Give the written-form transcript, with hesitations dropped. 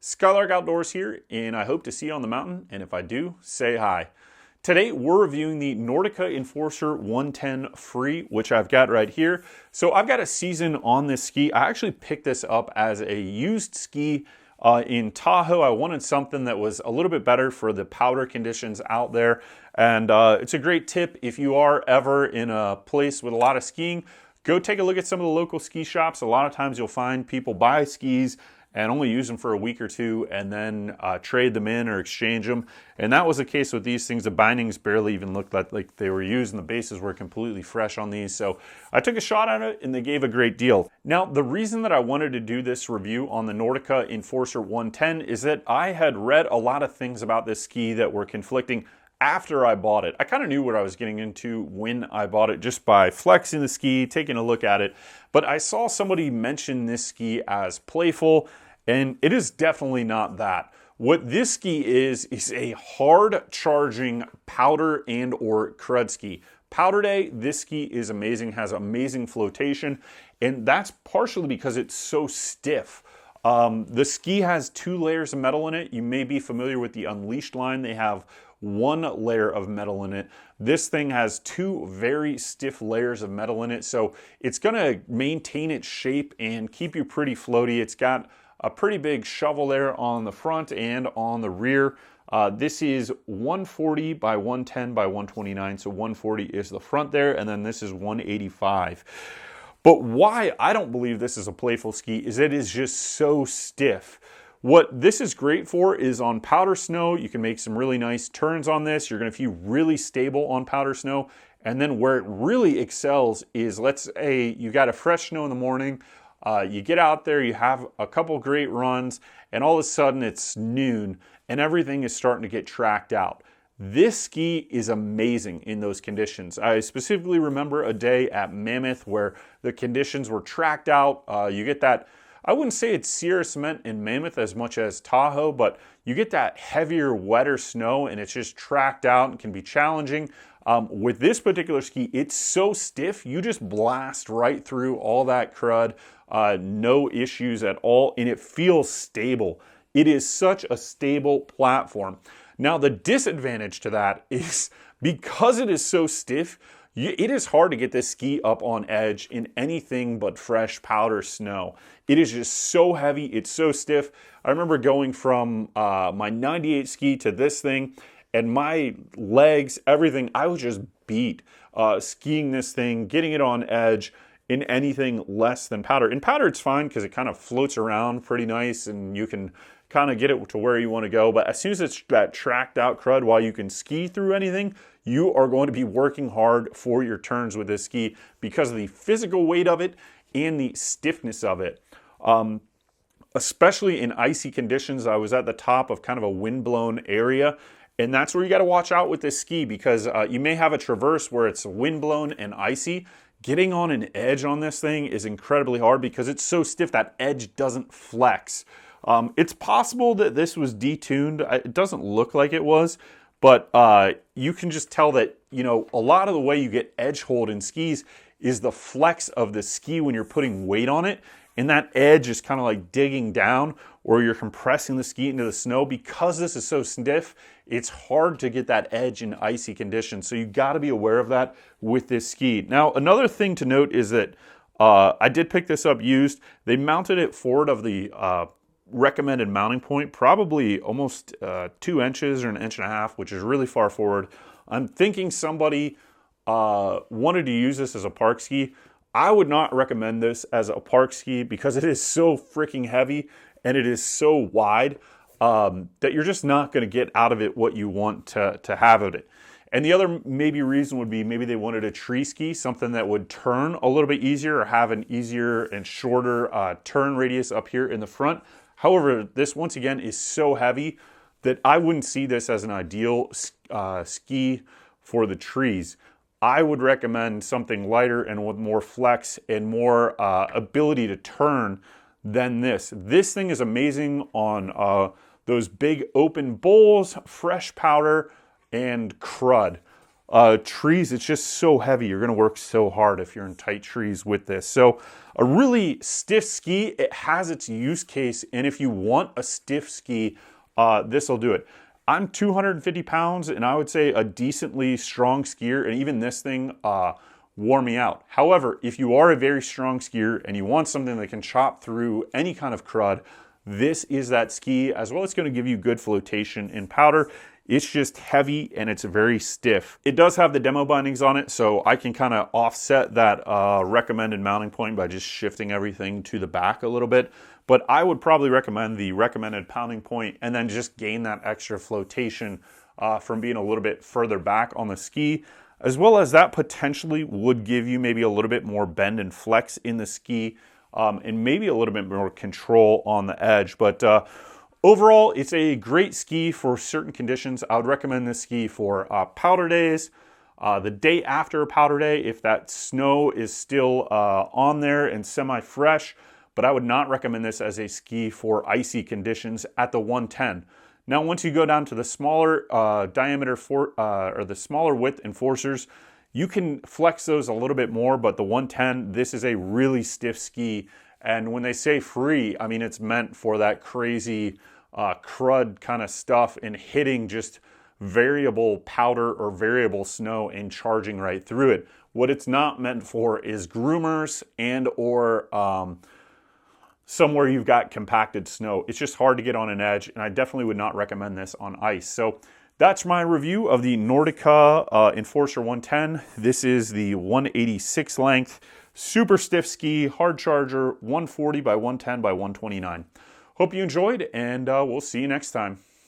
Skylark Outdoors here, and I hope to see you on the mountain, and if I do, say hi. Today, we're reviewing the Nordica Enforcer 110 Free, which I've got right here. So I've got a season on this ski. I actually picked this up as a used ski in Tahoe. I wanted something that was a little bit better for the powder conditions out there. And it's a great tip if you are ever in a place with a lot of skiing, go take a look at some of the local ski shops. A lot of times you'll find people buy skis and only use them for a week or two and then trade them in or exchange them. And that was the case with these things. The bindings barely even looked like they were used, and the bases were completely fresh on these. So I took a shot at it and they gave a great deal. Now, the reason that I wanted to do this review on the Nordica Enforcer 110 is that I had read a lot of things about this ski that were conflicting after I bought it. I kind of knew what I was getting into when I bought it just by flexing the ski, taking a look at it. But I saw somebody mention this ski as playful, and it is definitely not that. What this ski is a hard charging powder and or crud ski. Powder day, this ski is amazing, has amazing flotation, and that's partially because it's so stiff. The ski has 2 layers of metal in it. You may be familiar with the Unleashed line. They have 1 layer of metal in it. This thing has 2 very stiff layers of metal in it, so it's gonna maintain its shape and keep you pretty floaty. It's got a pretty big shovel there on the front and on the rear. This is 140 by 110 by 129, so 140 is the front there, and then this is 185. But why I don't believe this is a playful ski is it is just so stiff. What this is great for is on powder snow. You can make some really nice turns on this. You're going to feel really stable on powder snow. And then where it really excels is, let's say you got a fresh snow in the morning. You get out there, you have a couple great runs, and all of a sudden it's noon and everything is starting to get tracked out. This ski is amazing in those conditions. I specifically remember a day at Mammoth where the conditions were tracked out. You get that, I wouldn't say it's Sierra cement in Mammoth as much as Tahoe, but you get that heavier, wetter snow and it's just tracked out and can be challenging. With this particular ski, it's so stiff, you just blast right through all that crud, no issues at all, and it feels stable. It is such a stable platform. Now, the disadvantage to that is because it is so stiff, it is hard to get this ski up on edge in anything but fresh powder snow. It is just so heavy, it's so stiff. I remember going from my 98 ski to this thing, and my legs, everything, I was just beat skiing this thing, getting it on edge in anything less than powder. In powder, it's fine because it kind of floats around pretty nice and you can kind of get it to where you want to go. But as soon as it's that tracked out crud, while you can ski through anything, you are going to be working hard for your turns with this ski because of the physical weight of it and the stiffness of it. Especially in icy conditions, I was at the top of kind of a windblown area, and that's where you got to watch out with this ski because you may have a traverse where it's windblown and icy. Getting on an edge on this thing is incredibly hard because it's so stiff that edge doesn't flex. It's possible that this was detuned. It doesn't look like it was, but you can just tell that, you know, a lot of the way you get edge hold in skis is the flex of the ski when you're putting weight on it. And that edge is kind of like digging down, or you're compressing the ski into the snow. Because this is so stiff, it's hard to get that edge in icy conditions. So you got to be aware of that with this ski. Now, another thing to note is that I did pick this up used. They mounted it forward of the recommended mounting point, probably almost 2 inches or 1.5 inches, which is really far forward. I'm thinking somebody wanted to use this as a park ski. I would not recommend this as a park ski because it is so freaking heavy and it is so wide that you're just not going to get out of it what you want to have of it. And the other maybe reason would be maybe they wanted a tree ski, something that would turn a little bit easier or have an easier and shorter turn radius up here in the front. However, this once again is so heavy that I wouldn't see this as an ideal ski for the trees. I would recommend something lighter and with more flex and more ability to turn than this. This thing is amazing on those big open bowls, fresh powder, and crud. trees, it's just so heavy. You're going to work so hard if you're in tight trees with this. So a really stiff ski, it has its use case. And if you want a stiff ski, this will do it. I'm 250 pounds and I would say a decently strong skier, and even this thing wore me out. However, if you are a very strong skier and you want something that can chop through any kind of crud, this is that ski. As well, it's going to give you good flotation in powder. It's just heavy and it's very stiff. It does have the demo bindings on it, so I can kind of offset that recommended mounting point by just shifting everything to the back a little bit. But I would probably recommend the recommended pounding point and then just gain that extra flotation from being a little bit further back on the ski. As well as that potentially would give you maybe a little bit more bend and flex in the ski, and maybe a little bit more control on the edge. But overall, it's a great ski for certain conditions. I would recommend this ski for powder days, the day after a powder day, if that snow is still on there and semi-fresh. But I would not recommend this as a ski for icy conditions at the 110. Now, once you go down to the smaller diameter or the smaller width Enforcers, you can flex those a little bit more, but the 110, this is a really stiff ski. And when they say free, I mean, it's meant for that crazy crud kind of stuff and hitting just variable powder or variable snow and charging right through it. What it's not meant for is groomers and or somewhere you've got compacted snow. It's just hard to get on an edge, and I definitely would not recommend this on ice. So that's my review of the Nordica Enforcer 110. This is the 186 length, super stiff ski, hard charger, 140 by 110 by 129. Hope you enjoyed, and we'll see you next time.